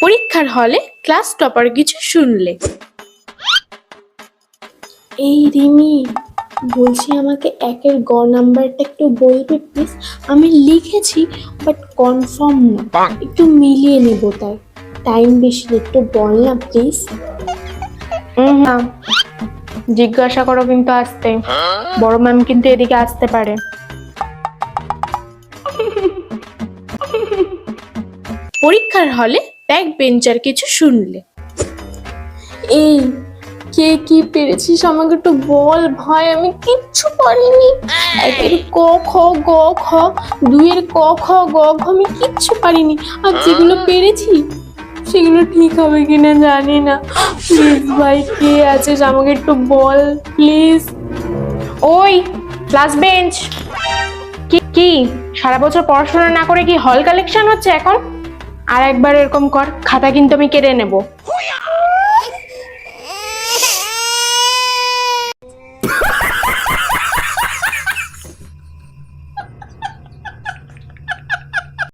পরীক্ষার হলে class topper কিছু শুনলে। এই রিমি, বলছি আমাকে একের গ নাম্বারটা একটু বলবে প্লিজ। আমি লিখেছি বাট কনফার্ম না, একটু মিলিয়ে নেব, তাই টাইম বেশি, একটু বল না প্লিজ। না, জিজ্ঞাসা করো কিন্তু আসতে, বড় ম্যাম কিন্তু এদিকে আসতে পারে। পরীক্ষার হলে ব্যাক বেঞ্চার কিছু শুনলে। এই, কে কি পেরেছিস আমাকে একটু বল ভাই, আমি কিচ্ছু পারিনি। একের ক খ গ খ, দুইয়ের ক খ গ ঘ আমি কিচ্ছু পারিনি, আর যেগুলো পেরেছি সেগুলো ঠিক হবে কিনা জানি না। প্লিজ ভাই, কে আছিস আমাকে একটু বল প্লিজ। ওই ক্লাস বেঞ্চ, কি কি সারা বছর পড়াশোনা না করে কি হল কালেকশন হচ্ছে এখন? আর একবার এরকম কর, খাতা কিন্তু আমি কেড়ে নেব।